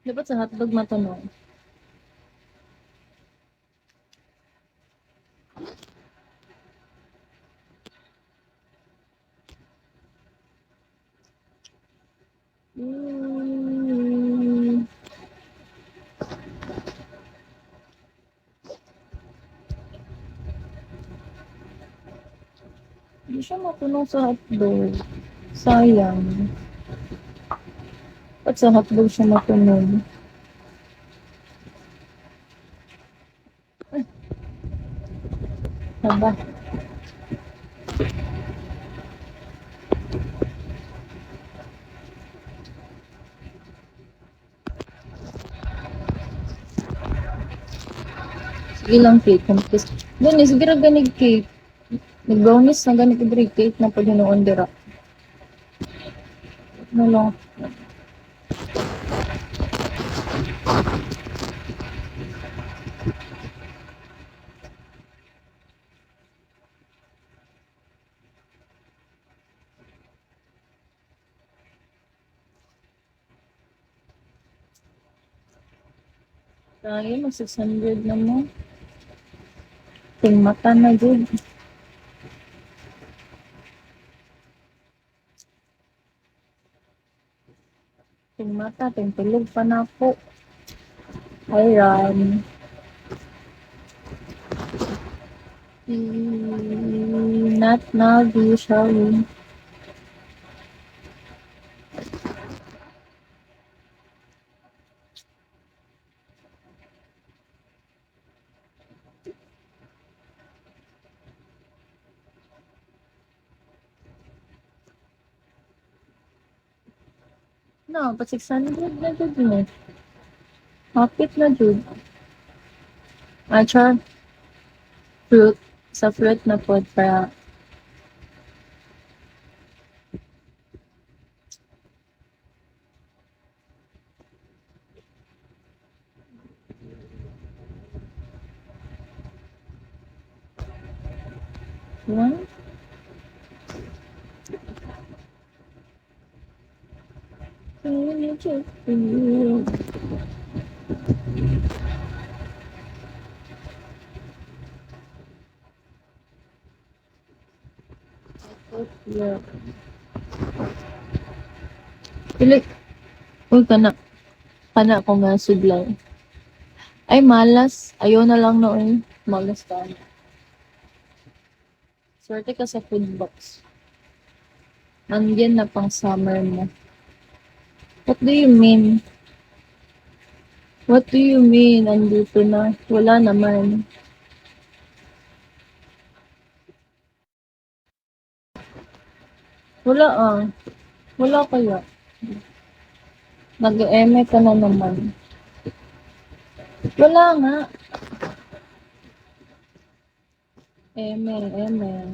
Dapat sa hotdog matunog. Hindi siya matunog sa hotdog. Sayang. Ba't sa hotdog siya matunog? Haba. Sige lang cake. Gani, sige ra ganig cake. Nag-brownies na ganit ibrig cake na pag hinuon dira. Ano lang. Tayo, mag 600 na mo. Ting mata na jud. Ting mata, ting tulog pa na ako. Ayan. Not now, usually. No, pa 600 na jud mo. Hapit na jud. Acha, fruit. Sa fruit na pod para one. Yeah. Pili. Uy, kana ko nga sudlay. Ay, malas. Ayaw na lang na eh. Malas ka. Swerte ka sa food box. Nandiyan na pang summer mo. What do you mean? What do you mean? Andito na. Wala naman. Wala ah. Wala kaya. Nag-eme ka na naman. Wala nga. Eme.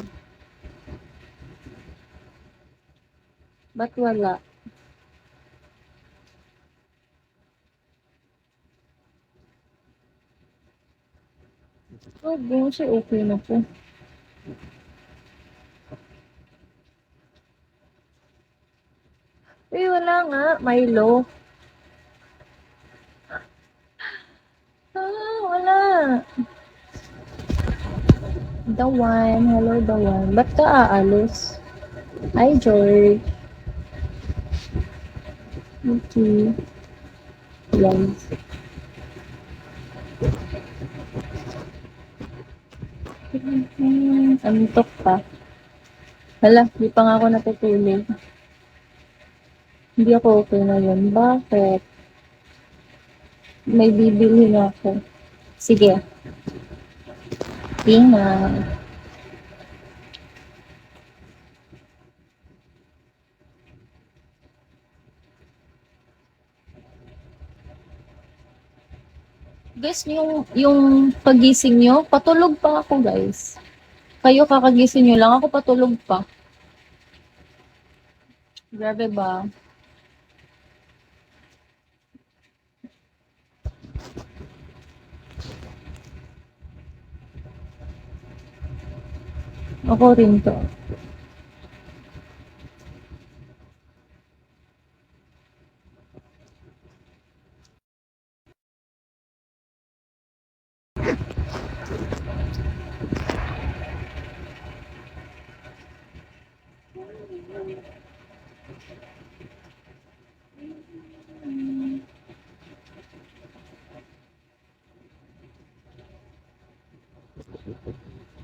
Ba't wala? Oh, ganyan siya okay na po. Eh, wala nga. Milo. Ah, wala. The one. Hello, the one. Ba't ka aalis? Hi, George. Okay. Yan. Antok pa. Hala, di pa nga ako natutulog. Hindi ako okay na yun. Bakit? May bibili na ako. Sige. Tingnan. Guys, yung pagising nyo, patulog pa ako, guys. Kayo kakagising nyo lang, ako patulog pa. Grabe ba? Ako rin to.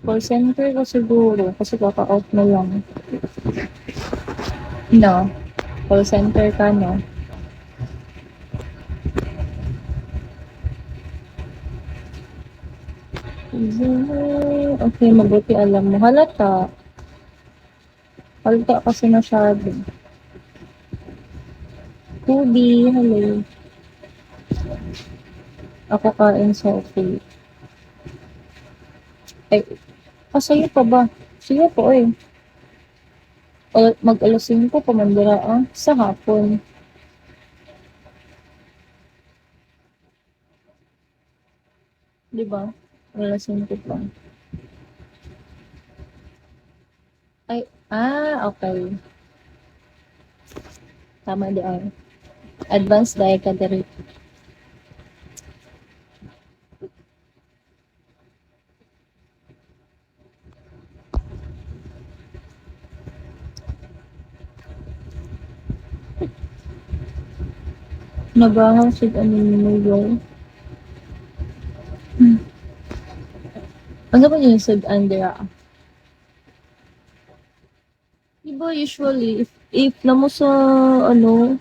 Call center ko siguro kasi kaka-out na lang. No? Call center ka, no? Okay, mabuti alam mo. Halata. Halata kasi masyado. Foodie, hello. Ako kain sa okay. Ay, sa'yo pa ba? Sige po eh. Mag-alas 5 pa mandira sa hapon. Di ba? Alas 5 pa. Ay, okay. Tama di ay. Advanced dahil ka diri. Nabangaw sa ano mo yun. Ano ba yung sa Andrea? Diba usually, if na mo sa, ano,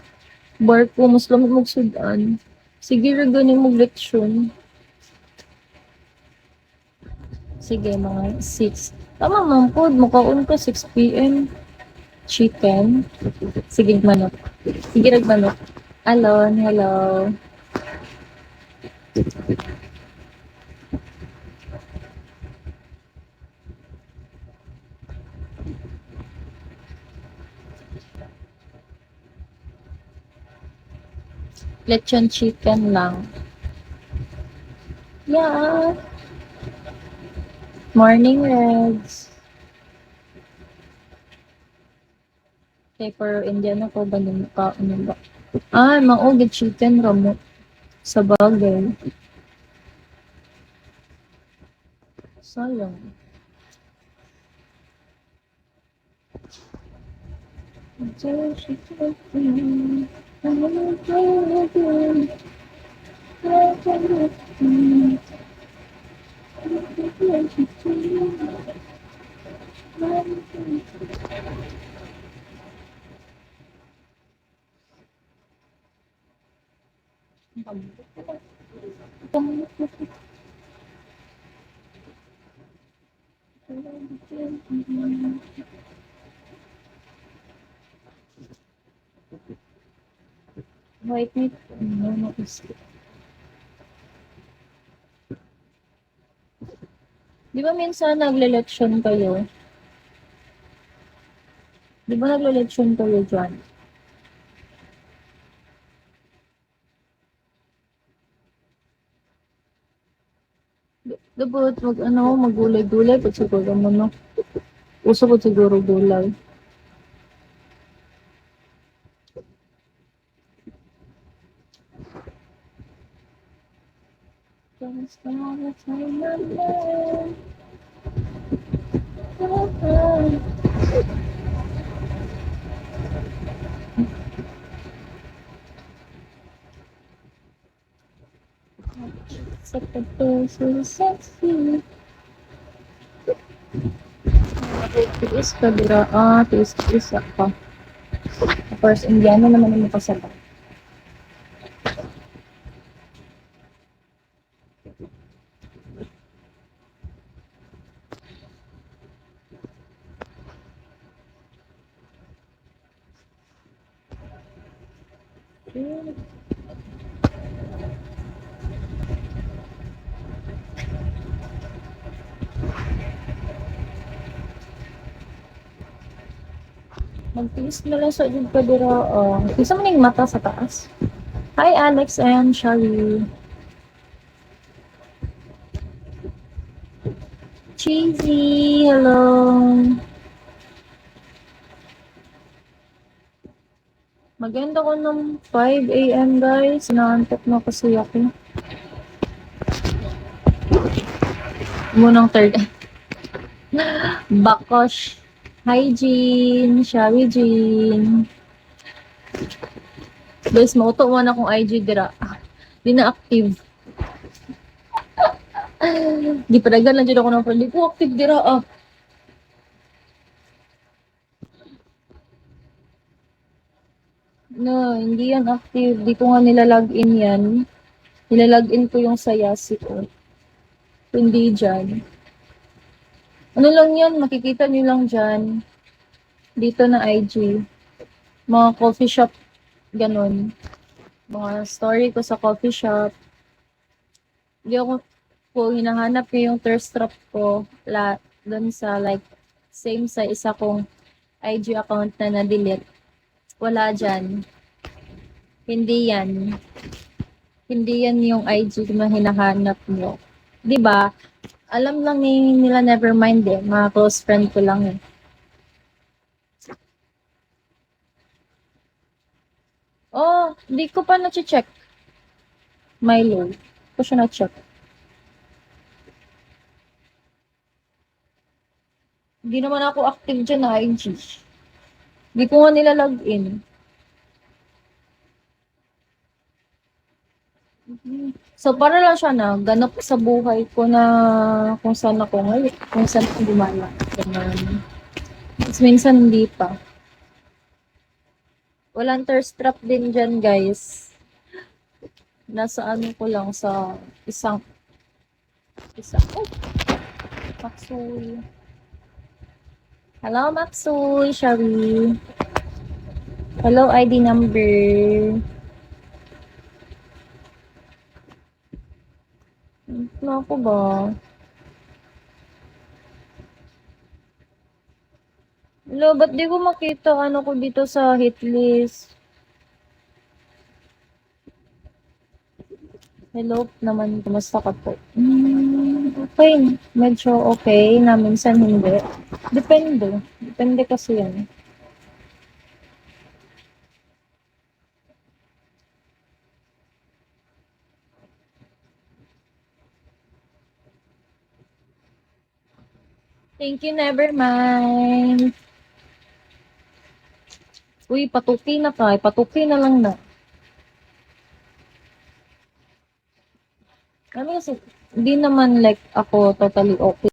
barko, mas lamig mo sudan. Sige, ganin mo leksyon. Sige, mga 6. Tama, mampod. Makaon ka, 6 p.m. Chicken. Sige, manok. Sige, manok. Alon, hello. Lechon chicken lang. Yeah. Morning, Reds. Okay, pero Indian ako ba nung ano ba? Maugit chicken ramo. Sa bagay. Sayang. White meat. No, Di ba minsan nagle-leksyon kayo? Di ba nagle-leksyon kayo dyan? Dapat magulay-gulay pag siguro mo, no? Uso ko siguro gulay. So sexy. Tiis ka dira. Tiis ka. Of course, Indiano naman yung makasabay. Magtiis na lang sa yung kadira. Isa mo na yung mata sa taas. Hi, Alex and Shari. Cheesy, hello. Maganda ko ng 5 a.m. guys. Naantok na kasi ako. Munang third. Bakosh. Hi, Jean. Shawi, Jean. Guys, mauto mo na akong IG dira. Di na active. Di padagan lang dyan ako ng friend. Di ko active dira ah. No, hindi yan active. Di ko nga nilalagin yan. Nilalagin ko yung sa Yasi ko. Hindi dyan. Ano lang yan, makikita nyo lang dyan. Dito na IG. Mga coffee shop, ganun. Mga story ko sa coffee shop. Hindi ako po hinahanap ko yung thirst trap ko dun sa like same sa isa kong IG account na na-delete. Wala dyan. Hindi yan. Hindi yan yung IG na hinahanap nyo. 'Di ba? Alam lang nila nevermind eh. Mga close friend ko lang eh. Oh, di ko pa na-check. Milo. Hindi ko siya na-check. Hindi naman ako active dyan na IG. Di ko nga nila login. So, para lang siya na ganap sa buhay ko na kung saan ako ngayon, kung saan ako gumala. Ganun. Tapos minsan hindi pa. Walang thirst trap din dyan, guys. Nasa ano ko lang sa isa. Oh, Maxuy. Hello, Maxuy, Shari. Hello, ID number. Ano ako ba? Hello, ba't di ko makita ano ko dito sa hit list? Hello naman, kumusta ka po? Okay, medyo okay na minsan hindi. Depende. Depende kasi yan. Thank you, never mind. Uy, patuki na ka. Patuki na lang na. Ano kasi, hindi naman like ako totally okay.